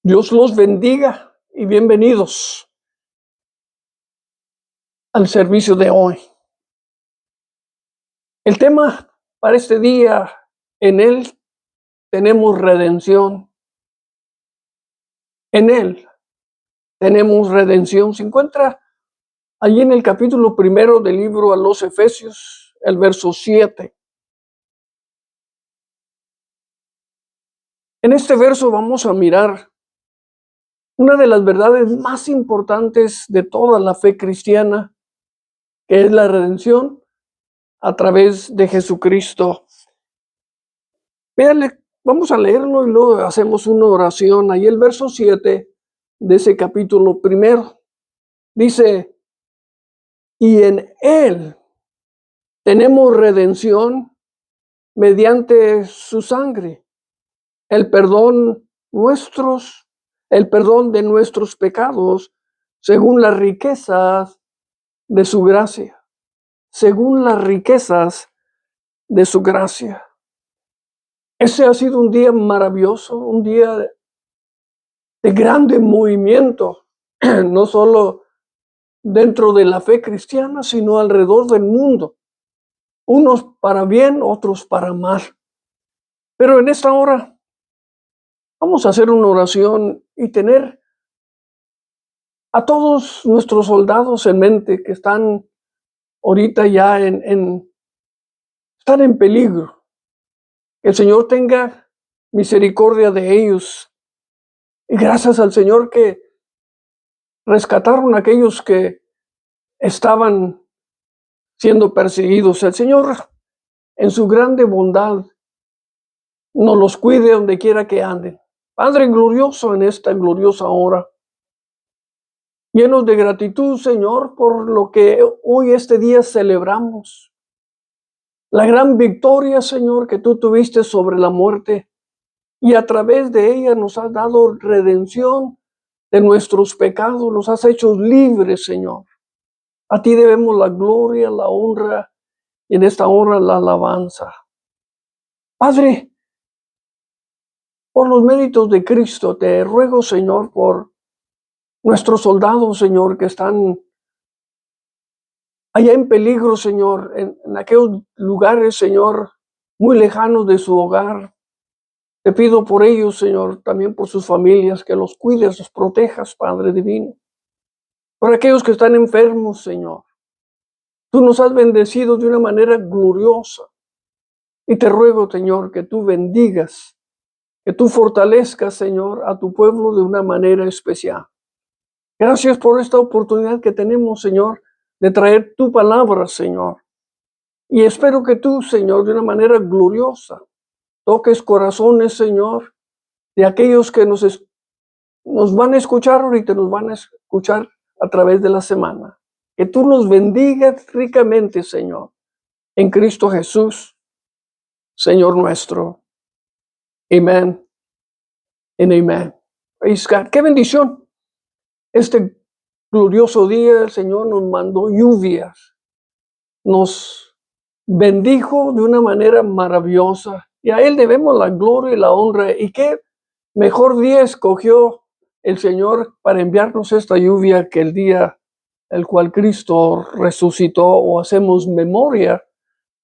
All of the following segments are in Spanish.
Dios los bendiga y bienvenidos al servicio de hoy. El tema para este día, en Él tenemos redención. En Él tenemos redención. Se encuentra allí en el capítulo 1 del libro a los Efesios, el verso 7. En este verso vamos a mirar una de las verdades más importantes de toda la fe cristiana, que es la redención a través de Jesucristo. Véanle, vamos a leerlo y luego hacemos una oración. Ahí el verso 7 de ese capítulo 1 dice: y en Él tenemos redención mediante su sangre, el perdón el perdón de nuestros pecados, según las riquezas de su gracia, según las riquezas de su gracia. Ese ha sido un día maravilloso, un día de grande movimiento, no solo dentro de la fe cristiana, sino alrededor del mundo. Unos para bien, otros para mal. Pero en esta hora vamos a hacer una oración y tener a todos nuestros soldados en mente que están ahorita ya están en peligro. Que el Señor tenga misericordia de ellos. Y gracias al Señor que rescataron a aquellos que estaban siendo perseguidos. El Señor, en su grande bondad, nos los cuide donde quiera que anden. Padre glorioso, en esta gloriosa hora, llenos de gratitud, Señor, por lo que hoy este día celebramos. La gran victoria, Señor, que tú tuviste sobre la muerte, y a través de ella nos has dado redención de nuestros pecados, nos has hecho libres, Señor. A ti debemos la gloria, la honra y en esta hora la alabanza. Padre, por los méritos de Cristo, te ruego, Señor, por nuestros soldados, Señor, que están allá en peligro, Señor, en aquellos lugares, Señor, muy lejanos de su hogar. Te pido por ellos, Señor, también por sus familias, que los cuides, los protejas, Padre divino. Por aquellos que están enfermos, Señor. Tú nos has bendecido de una manera gloriosa. Y te ruego, Señor, que tú bendigas, que tú fortalezcas, Señor, a tu pueblo de una manera especial. Gracias por esta oportunidad que tenemos, Señor, de traer tu palabra, Señor. Y espero que tú, Señor, de una manera gloriosa, toques corazones, Señor, de aquellos que nos van a escuchar ahorita, nos van a escuchar a través de la semana. Que tú los bendigas ricamente, Señor, en Cristo Jesús, Señor nuestro. Amén. And amén. Praise God. ¡Qué bendición! Este glorioso día el Señor nos mandó lluvias, nos bendijo de una manera maravillosa y a Él debemos la gloria y la honra. Y qué mejor día escogió el Señor para enviarnos esta lluvia que el día el cual Cristo resucitó, o hacemos memoria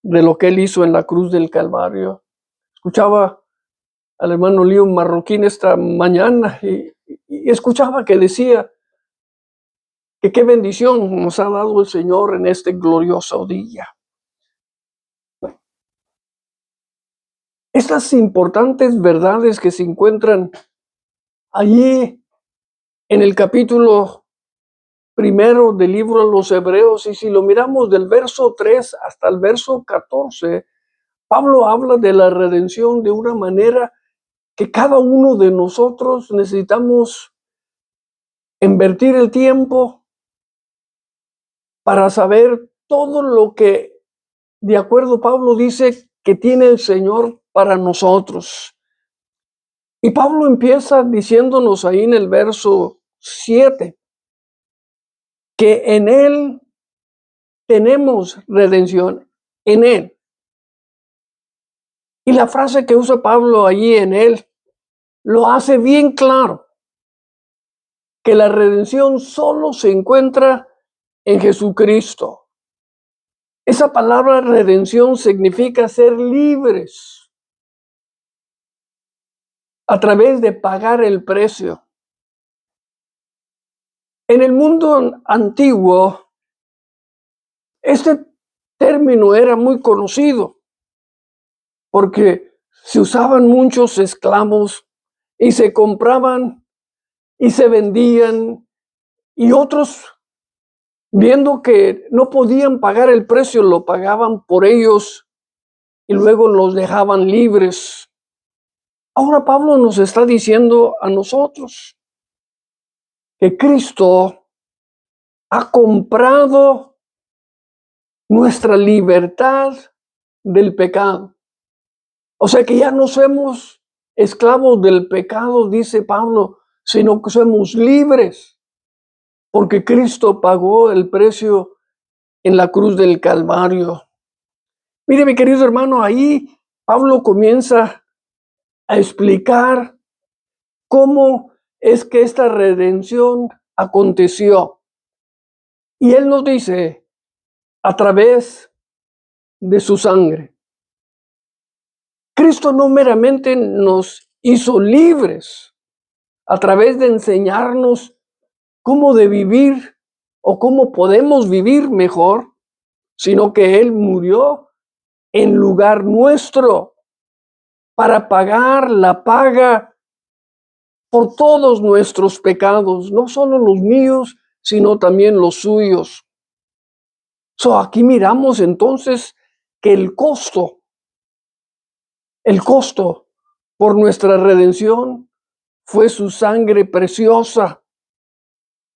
de lo que Él hizo en la cruz del Calvario. Escuchaba al hermano León Marroquín esta mañana y escuchaba que decía que qué bendición nos ha dado el Señor en este glorioso día. Estas importantes verdades que se encuentran allí en el capítulo 1 del libro a los Hebreos, y si lo miramos del verso 3 hasta el verso 14, Pablo habla de la redención de una manera que cada uno de nosotros necesitamos invertir el tiempo para saber todo lo que, de acuerdo, Pablo dice que tiene el Señor para nosotros. Y Pablo empieza diciéndonos ahí en el verso 7 que en Él tenemos redención, en Él. Y la frase que usa Pablo allí, en Él, lo hace bien claro. que la redención solo se encuentra en Jesucristo. Esa palabra redención significa ser libres a través de pagar el precio. En el mundo antiguo, este término era muy conocido porque se usaban muchos esclavos y se compraban y se vendían, y otros, viendo que no podían pagar el precio, lo pagaban por ellos y luego los dejaban libres. Ahora Pablo nos está diciendo a nosotros que Cristo ha comprado nuestra libertad del pecado. O sea que ya no somos esclavos del pecado, dice Pablo, sino que somos libres, porque Cristo pagó el precio en la cruz del Calvario. Mire, mi querido hermano, ahí Pablo comienza a explicar cómo es que esta redención aconteció. Y él nos dice, a través de su sangre. Cristo no meramente nos hizo libres a través de enseñarnos cómo de vivir o cómo podemos vivir mejor, sino que Él murió en lugar nuestro para pagar la paga por todos nuestros pecados, no solo los míos, sino también los suyos. Aquí miramos entonces que el costo por nuestra redención fue su sangre preciosa.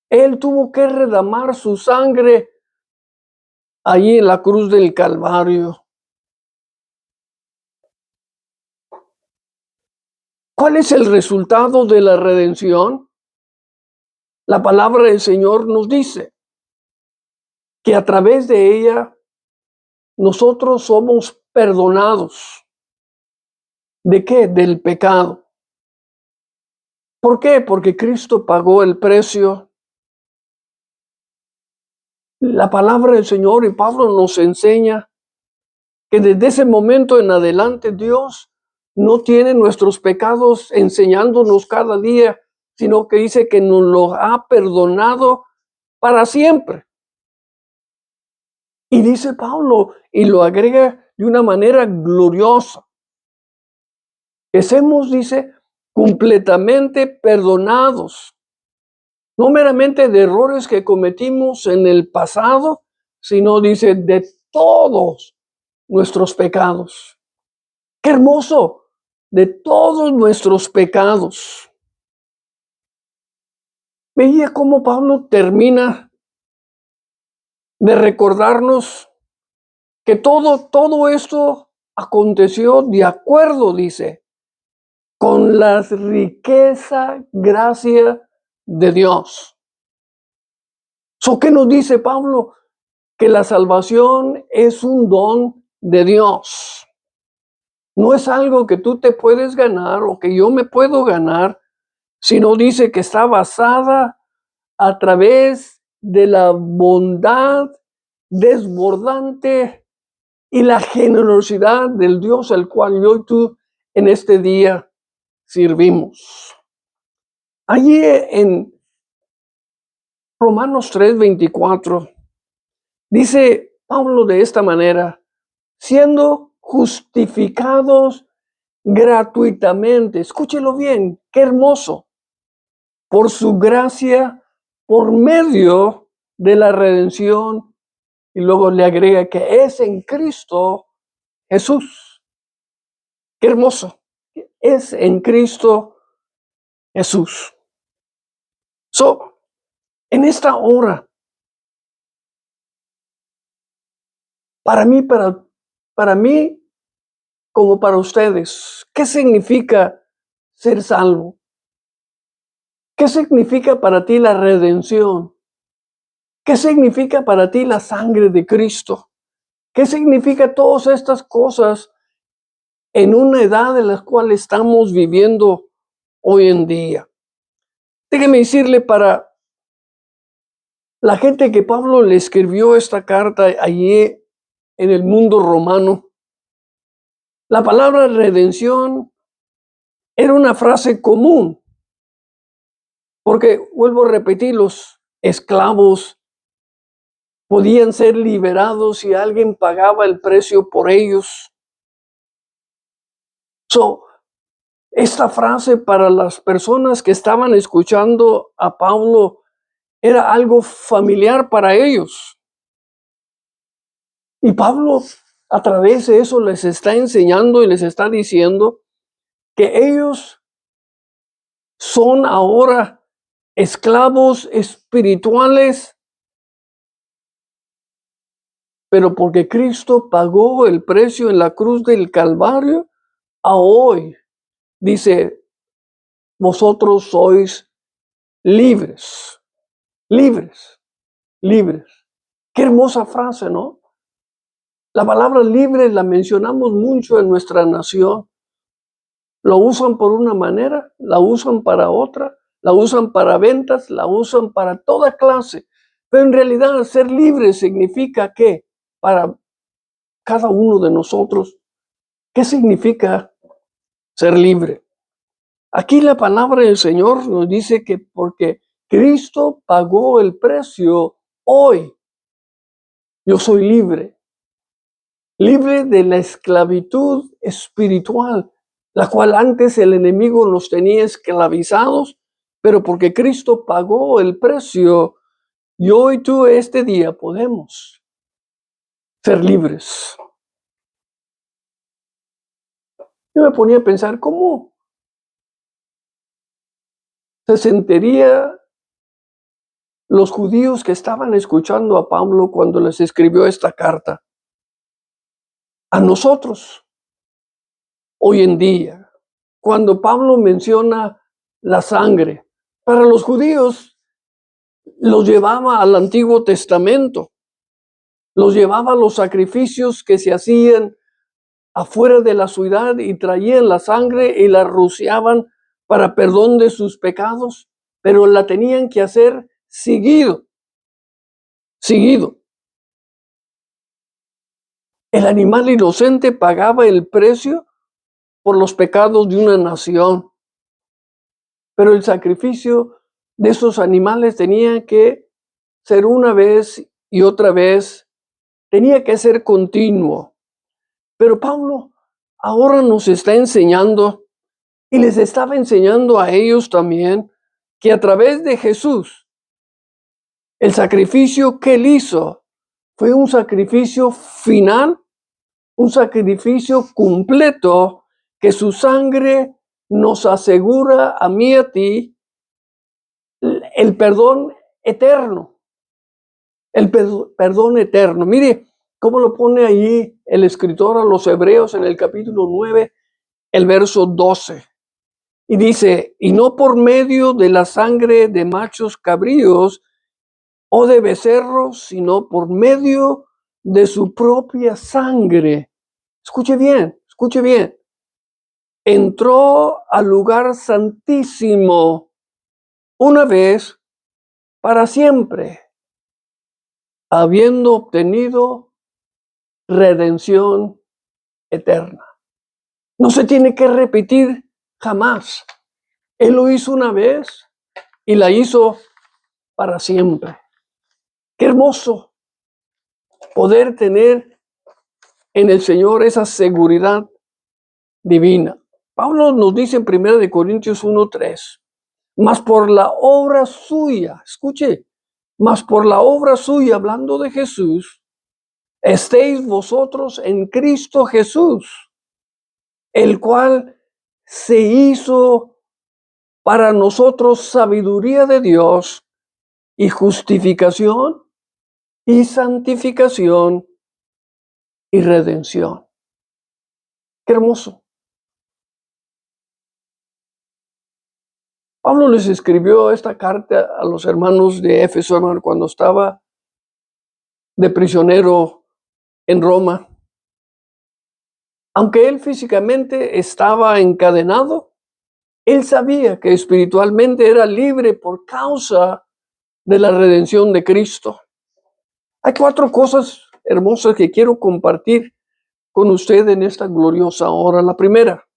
Él tuvo que derramar su sangre allí en la cruz del Calvario. ¿Cuál es el resultado de la redención? La palabra del Señor nos dice que a través de ella nosotros somos perdonados. ¿De qué? Del pecado. ¿Por qué? Porque Cristo pagó el precio. La palabra del Señor y Pablo nos enseña que desde ese momento en adelante Dios no tiene nuestros pecados enseñándonos cada día, sino que dice que nos lo ha perdonado para siempre. Y dice Pablo, y lo agrega de una manera gloriosa, que somos, dice, completamente perdonados, no meramente de errores que cometimos en el pasado, sino, dice, de todos nuestros pecados. ¡Qué hermoso! De todos nuestros pecados. Veía cómo Pablo termina de recordarnos que todo esto aconteció de acuerdo, dice, con la riqueza, gracia de Dios. ¿Qué nos dice Pablo? Que la salvación es un don de Dios. No es algo que tú te puedes ganar o que yo me puedo ganar, sino dice que está basada a través de la bondad desbordante y la generosidad del Dios al cual yo y tú en este día servimos. Allí en Romanos 3:24 dice Pablo de esta manera, siendo justificados gratuitamente. Escúchelo bien, qué hermoso. Por su gracia, por medio de la redención, y luego le agrega que es en Cristo Jesús. Qué hermoso. Es en Cristo Jesús. En esta hora, para mí, como para ustedes, ¿qué significa ser salvo? ¿Qué significa para ti la redención? ¿Qué significa para ti la sangre de Cristo? ¿Qué significa todas estas cosas en una edad en la cual estamos viviendo hoy en día? Déjeme decirle, para La gente que Pablo le escribió esta carta allí en el mundo romano, la palabra redención era una frase común, porque vuelvo a repetir, los esclavos podían ser liberados si alguien pagaba el precio por ellos. Esta frase para las personas que estaban escuchando a Pablo era algo familiar para ellos. Y Pablo, a través de eso, les está enseñando y les está diciendo que ellos son ahora esclavos espirituales, pero porque Cristo pagó el precio en la cruz del Calvario, a hoy, dice, vosotros sois libres, libres, libres. Qué hermosa frase, ¿no? La palabra libre la mencionamos mucho en nuestra nación. Lo usan por una manera, la usan para otra, la usan para ventas, la usan para toda clase. Pero en realidad ser libre significa ¿qué? Para cada uno de nosotros, ¿qué significa ser libre? Aquí la palabra del Señor nos dice que porque Cristo pagó el precio, hoy yo soy libre. Libre de la esclavitud espiritual, la cual antes el enemigo nos tenía esclavizados, pero porque Cristo pagó el precio, yo y tú este día podemos ser libres. Yo me ponía a pensar, ¿cómo se sentiría los judíos que estaban escuchando a Pablo cuando les escribió esta carta? A nosotros, hoy en día, cuando Pablo menciona la sangre, para los judíos los llevaba al Antiguo Testamento, los llevaba a los sacrificios que se hacían afuera de la ciudad y traían la sangre y la rociaban para perdón de sus pecados, pero la tenían que hacer seguido. El animal inocente pagaba el precio por los pecados de una nación, pero el sacrificio de esos animales tenía que ser una vez y otra vez, tenía que ser continuo. Pero Pablo ahora nos está enseñando, y les estaba enseñando a ellos también, que a través de Jesús, el sacrificio que él hizo fue un sacrificio final, un sacrificio completo, que su sangre nos asegura a mí y a ti el perdón eterno. El perdón eterno. Mire cómo lo pone allí el escritor a los Hebreos en el capítulo 9, el verso 12. Y dice, y no por medio de la sangre de machos cabríos o de becerros, sino por medio de su propia sangre. Escuche bien, escuche bien. Entró al lugar santísimo una vez para siempre, habiendo obtenido redención eterna. No se tiene que repetir jamás. Él lo hizo una vez y la hizo para siempre. Qué hermoso poder tener en el Señor esa seguridad divina. Pablo nos dice en 1 Corintios 1:3, mas por la obra suya, escuche, mas por la obra suya, hablando de Jesús, estéis vosotros en Cristo Jesús, el cual se hizo para nosotros sabiduría de Dios y justificación y santificación y redención. Qué hermoso. Pablo les escribió esta carta a los hermanos de Éfeso, hermano, cuando estaba de prisionero en Roma. Aunque él físicamente estaba encadenado, él sabía que espiritualmente era libre por causa de la redención de Cristo. Hay 4 cosas hermosas que quiero compartir con usted en esta gloriosa hora. La primera,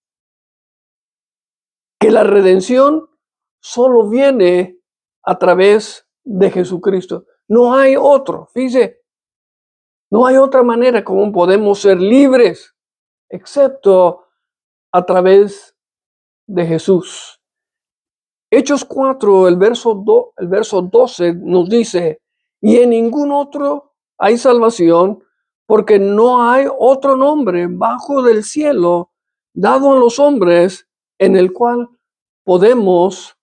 que la redención solo viene a través de Jesucristo. No hay otro, fíjese, no hay otra manera como podemos ser libres, excepto a través de Jesús. Hechos 4, el verso 12 nos dice, y en ningún otro hay salvación, porque no hay otro nombre bajo del cielo dado a los hombres en el cual podemos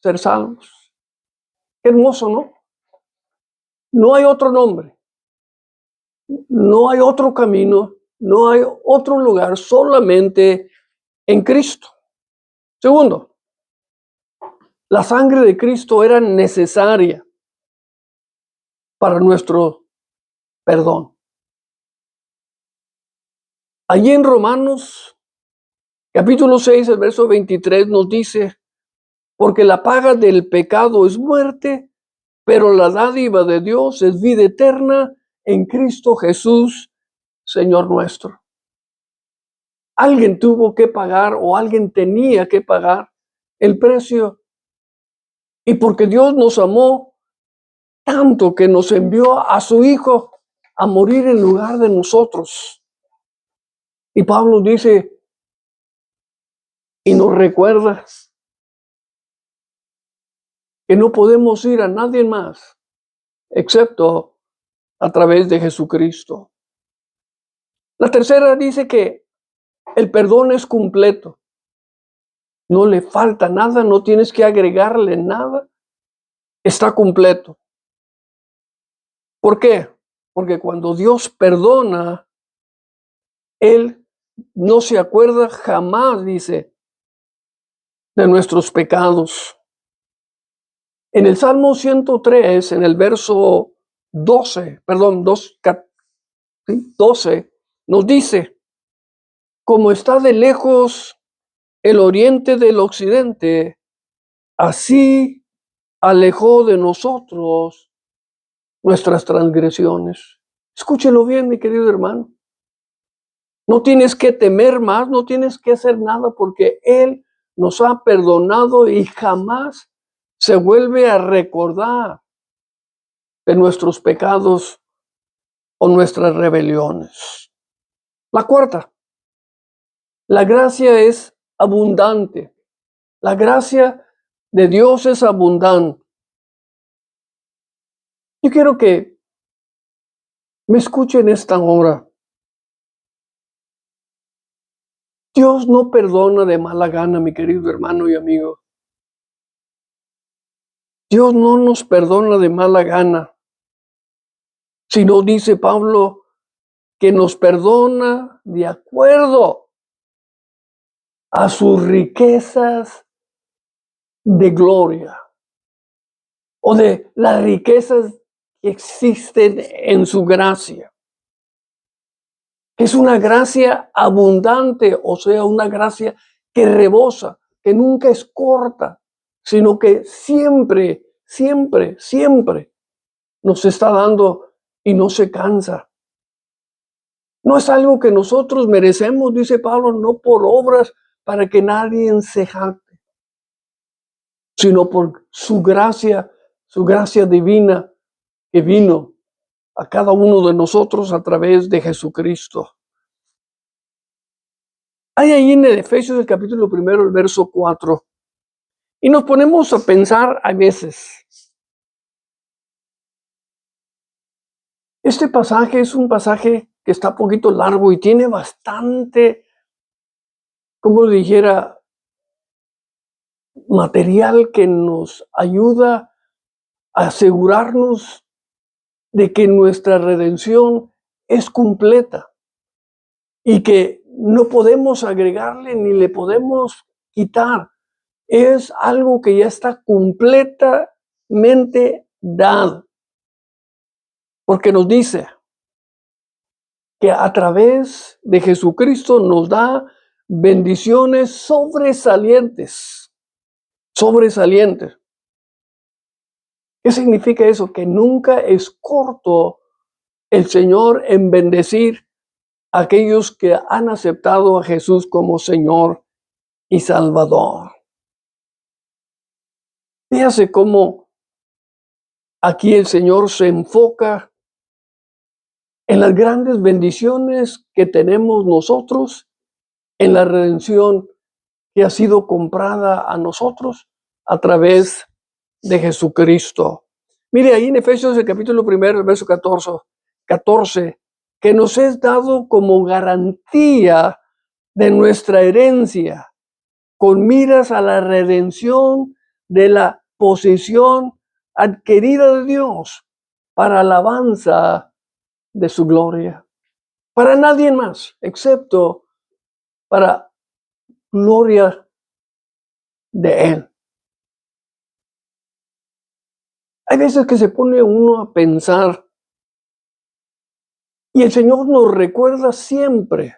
ser salvos. Qué hermoso, ¿no? No hay otro nombre, no hay otro camino, no hay otro lugar, solamente en Cristo. Segundo, la sangre de Cristo era necesaria para nuestro perdón. Allí en Romanos, capítulo 6, el verso 23 nos dice, porque la paga del pecado es muerte, pero la dádiva de Dios es vida eterna en Cristo Jesús, Señor nuestro. Alguien tuvo que pagar o alguien tenía que pagar el precio. Y porque Dios nos amó tanto que nos envió a su Hijo a morir en lugar de nosotros. Y Pablo dice, y nos recuerda que no podemos ir a nadie más excepto a través de Jesucristo. La tercera dice que el perdón es completo. No le falta nada, no tienes que agregarle nada. Está completo. ¿Por qué? Porque cuando Dios perdona, Él no se acuerda jamás, dice, de nuestros pecados. En el Salmo 103, en el verso 12, nos dice, como está de lejos el oriente del occidente, así alejó de nosotros nuestras transgresiones. Escúchelo bien, mi querido hermano. No tienes que temer más, no tienes que hacer nada porque Él nos ha perdonado y jamás se vuelve a recordar de nuestros pecados o nuestras rebeliones. La cuarta, la gracia es abundante. La gracia de Dios es abundante. Yo quiero que me escuchen esta hora. Dios no perdona de mala gana, mi querido hermano y amigo. Dios no nos perdona de mala gana, sino dice Pablo que nos perdona de acuerdo a sus riquezas de gloria o de las riquezas que existen en su gracia. Es una gracia abundante, o sea, una gracia que rebosa, que nunca es corta, sino que siempre, siempre, siempre nos está dando y no se cansa. No es algo que nosotros merecemos, dice Pablo, no por obras para que nadie se jacte, sino por su gracia divina que vino a cada uno de nosotros a través de Jesucristo. Hay ahí en el Efesios, el capítulo 1, el verso 4, y nos ponemos a pensar a veces. Este pasaje es un pasaje que está un poquito largo y tiene bastante, como le dijera, material que nos ayuda a asegurarnos de que nuestra redención es completa y que no podemos agregarle ni le podemos quitar. Es algo que ya está completamente dado. Porque nos dice que a través de Jesucristo nos da bendiciones sobresalientes. Sobresalientes. ¿Qué significa eso? Que nunca es corto el Señor en bendecir a aquellos que han aceptado a Jesús como Señor y Salvador. Fíjese cómo aquí el Señor se enfoca en las grandes bendiciones que tenemos nosotros, en la redención que ha sido comprada a nosotros a través de Jesucristo. Mire, ahí en Efesios, el capítulo 1, verso 14, que nos es dado como garantía de nuestra herencia, con miras a la redención de la posesión adquirida de Dios para alabanza de su gloria. Para nadie más, excepto para gloria de Él. Hay veces que se pone uno a pensar y el Señor nos recuerda siempre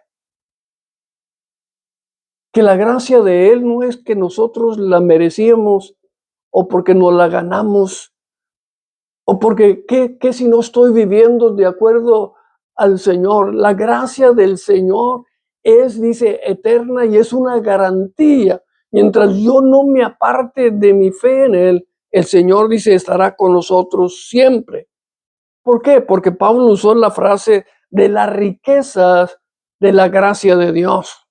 que la gracia de Él no es que nosotros la merecíamos o porque nos la ganamos o porque ¿qué si no estoy viviendo de acuerdo al Señor? La gracia del Señor es, dice, eterna y es una garantía. Mientras yo no me aparte de mi fe en Él, el Señor, dice, estará con nosotros siempre. ¿Por qué? Porque Pablo usó la frase de las riquezas de la gracia de Dios.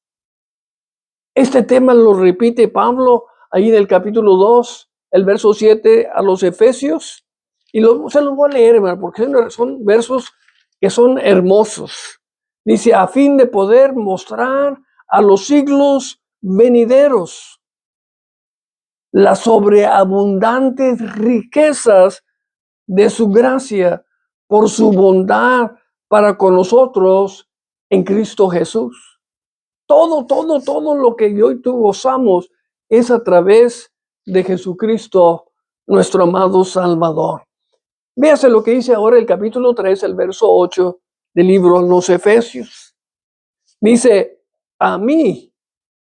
Este tema lo repite Pablo ahí en el capítulo 2, el verso 7 a los Efesios. Y se los voy a leer, hermano, porque son versos que son hermosos. Dice, a fin de poder mostrar a los siglos venideros las sobreabundantes riquezas de su gracia por su bondad para con nosotros en Cristo Jesús. Todo lo que yo y tú gozamos es a través de Jesucristo, nuestro amado Salvador. Véase lo que dice ahora el capítulo 3, el verso 8 del libro a los Efesios. Dice, a mí,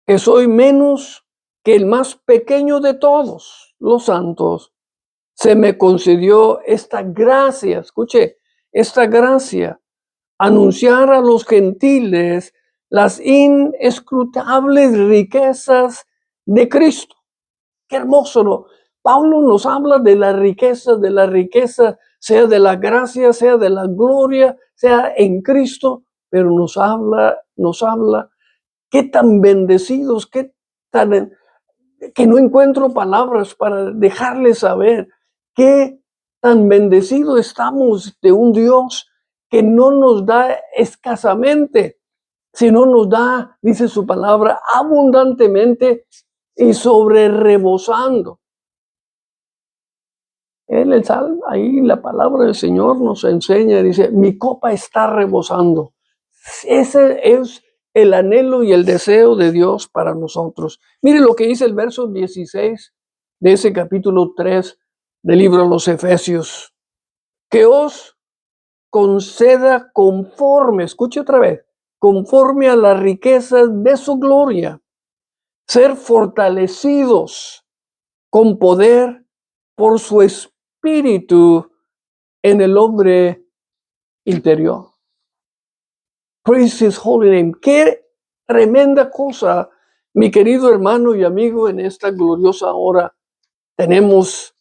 que soy menos que el más pequeño de todos los santos, se me concedió esta gracia, escuche, esta gracia, anunciar a los gentiles las inescrutables riquezas de Cristo. Qué hermoso, ¿no? Pablo nos habla de la riqueza, sea de la gracia, sea de la gloria, sea en Cristo, pero nos habla qué tan bendecidos, que no encuentro palabras para dejarles saber qué tan bendecidos estamos de un Dios que no nos da escasamente, sino nos da, dice su palabra, abundantemente y sobre rebosando. En el Salmo, ahí la palabra del Señor nos enseña, dice, mi copa está rebosando. Ese es el anhelo y el deseo de Dios para nosotros. Mire lo que dice el verso 16 de ese capítulo 3 del libro de los Efesios. Que os conceda conforme, escuche otra vez, conforme a las riquezas de su gloria, ser fortalecidos con poder por su espíritu en el hombre interior. Praise His holy name. Qué tremenda cosa, mi querido hermano y amigo, en esta gloriosa hora tenemos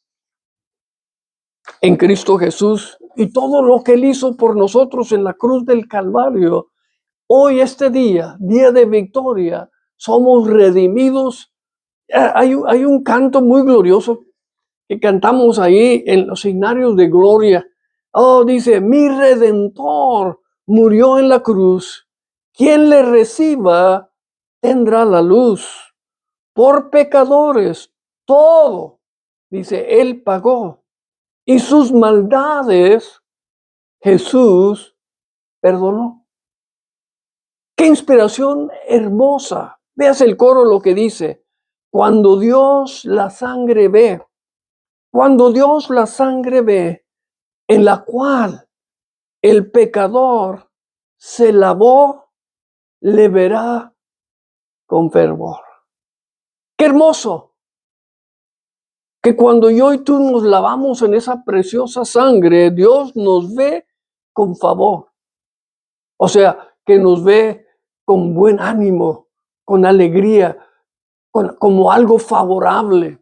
en Cristo Jesús y todo lo que Él hizo por nosotros en la cruz del Calvario. Hoy, este día de victoria, somos redimidos. Hay un canto muy glorioso que cantamos ahí en los signarios de gloria. Oh, dice, mi Redentor murió en la cruz. Quien le reciba tendrá la luz. Por pecadores, todo, dice, Él pagó. Y sus maldades Jesús perdonó. Qué inspiración hermosa. Veas el coro lo que dice. Cuando Dios la sangre ve, en la cual el pecador se lavó, le verá con fervor. ¡Qué hermoso! que cuando yo y tú nos lavamos en esa preciosa sangre, Dios nos ve con favor. O sea, que nos ve con buen ánimo, con alegría, como algo favorable.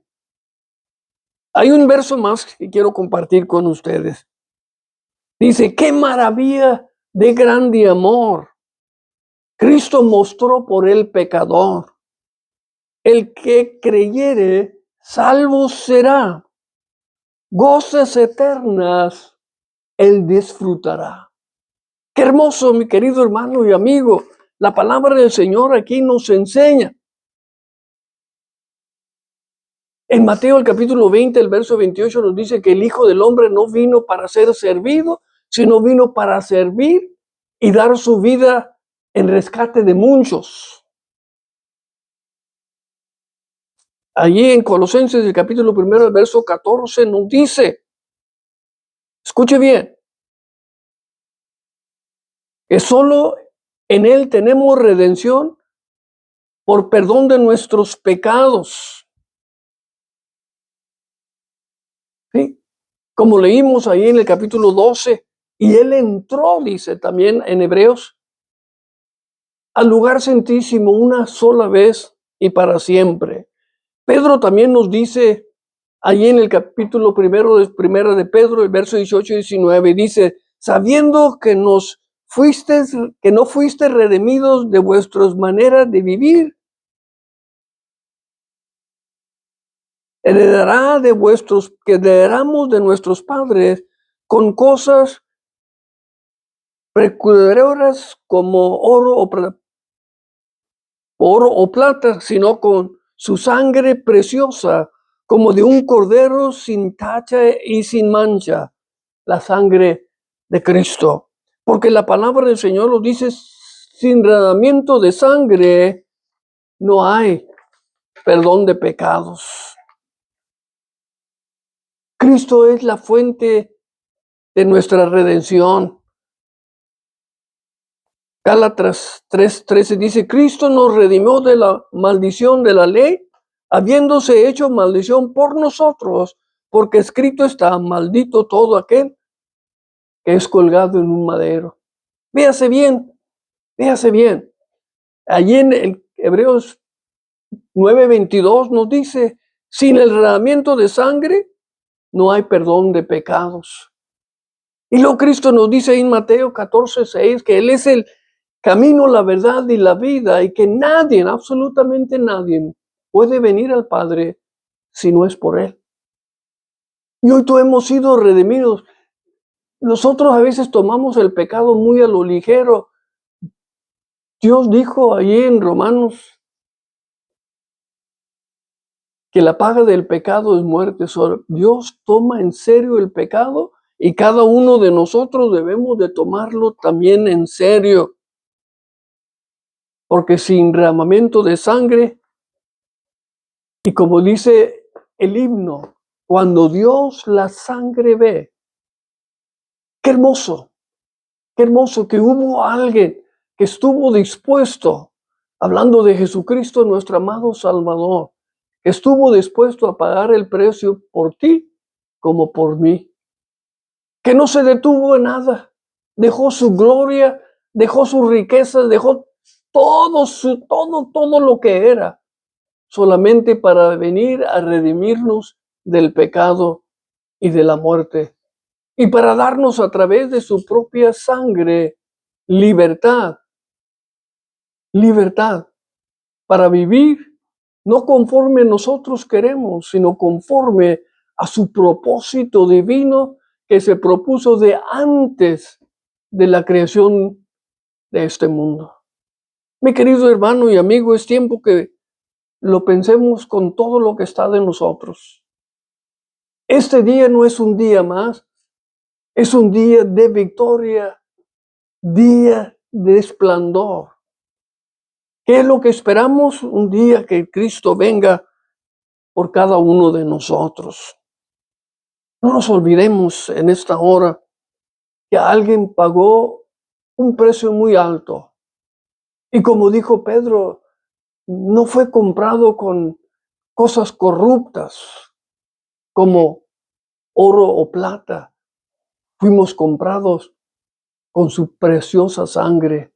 Hay un verso más que quiero compartir con ustedes. Dice, qué maravilla de grande amor Cristo mostró por el pecador. El que creyere, salvo será. Goces eternas él disfrutará. Qué hermoso, mi querido hermano y amigo. La palabra del Señor aquí nos enseña. En Mateo el capítulo 20, el verso 28 nos dice que el Hijo del Hombre no vino para ser servido, sino vino para servir y dar su vida en rescate de muchos. Allí en Colosenses el capítulo 1, el verso 14 nos dice, escuche bien, que solo en Él tenemos redención por perdón de nuestros pecados. ¿Sí? Como leímos ahí en el capítulo 12, y Él entró, dice también en Hebreos, al lugar santísimo una sola vez y para siempre. Pedro también nos dice, allí en el capítulo primero de Pedro, el verso 18 y 19, dice, sabiendo que no fuisteis redimidos de vuestras maneras de vivir, que heredamos de nuestros padres con cosas precursoras como oro o plata, sino con su sangre preciosa, como de un cordero sin tacha y sin mancha, la sangre de Cristo. Porque la palabra del Señor lo dice, sin derramamiento de sangre no hay perdón de pecados. Cristo es la fuente de nuestra redención. Gálatas 3:13 dice, Cristo nos redimió de la maldición de la ley, habiéndose hecho maldición por nosotros, porque escrito está, maldito todo aquel que es colgado en un madero. Véase bien, véase bien. Allí en el Hebreos 9:22 nos dice, sin el derramamiento de sangre no hay perdón de pecados. Y luego Cristo nos dice en Mateo 14:6 que Él es el camino, la verdad y la vida, y que nadie, absolutamente nadie, puede venir al Padre si no es por Él. Y hoy tú hemos sido redimidos. Nosotros a veces tomamos el pecado muy a lo ligero. Dios dijo allí en Romanos que la paga del pecado es muerte. Dios toma en serio el pecado y cada uno de nosotros debemos de tomarlo también en serio. Porque sin derramamiento de sangre, y como dice el himno, cuando Dios la sangre ve, qué hermoso que hubo alguien que estuvo dispuesto, hablando de Jesucristo, nuestro amado Salvador, que estuvo dispuesto a pagar el precio por ti como por mí, que no se detuvo en nada, dejó su gloria, dejó sus riquezas, dejó todo lo que era, solamente para venir a redimirnos del pecado y de la muerte, y para darnos a través de su propia sangre libertad, libertad para vivir no conforme nosotros queremos, sino conforme a su propósito divino que se propuso de antes de la creación de este mundo. Mi querido hermano y amigo, es tiempo que lo pensemos con todo lo que está de nosotros. Este día no es un día más, es un día de victoria, día de esplendor. ¿Qué es lo que esperamos? Un día que Cristo venga por cada uno de nosotros. No nos olvidemos en esta hora que alguien pagó un precio muy alto. Y como dijo Pedro, no fue comprado con cosas corruptas, como oro o plata. Fuimos comprados con su preciosa sangre.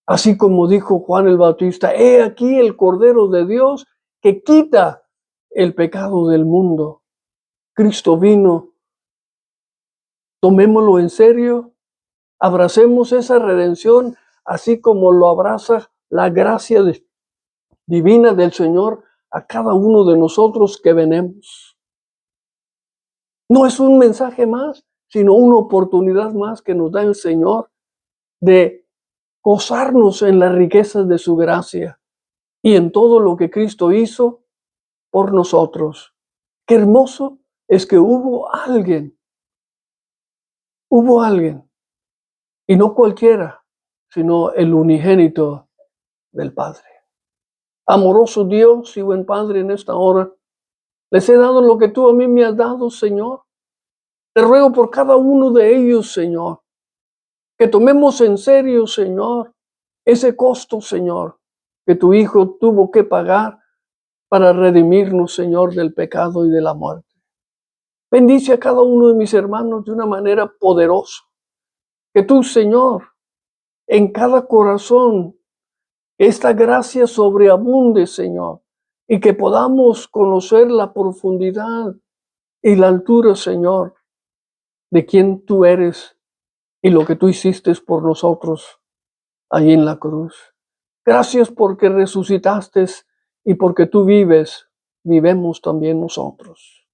Así como dijo Juan el Bautista, he aquí el Cordero de Dios que quita el pecado del mundo. Cristo vino. Tomémoslo en serio. Abracemos esa redención, así como lo abraza la gracia divina del Señor a cada uno de nosotros que venemos. No es un mensaje más, sino una oportunidad más que nos da el Señor de gozarnos en las riquezas de su gracia y en todo lo que Cristo hizo por nosotros. Qué hermoso es que hubo alguien, y no cualquiera, sino el unigénito del Padre. Amoroso Dios y buen Padre, en esta hora les he dado lo que tú a mí me has dado, Señor. Te ruego por cada uno de ellos, Señor, que tomemos en serio, Señor, ese costo, Señor, que tu Hijo tuvo que pagar para redimirnos, Señor, del pecado y de la muerte. Bendice a cada uno de mis hermanos de una manera poderosa. Que tú, Señor, en cada corazón, esta gracia sobreabunde, Señor, y que podamos conocer la profundidad y la altura, Señor, de quién tú eres y lo que tú hiciste por nosotros allí en la cruz. Gracias porque resucitaste y porque tú vives, vivemos también nosotros.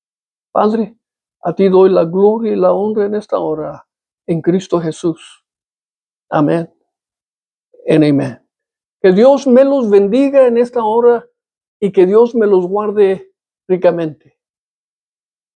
Padre, a ti doy la gloria y la honra en esta hora, en Cristo Jesús. Amén. En amén. Que Dios me los bendiga en esta hora y que Dios me los guarde ricamente.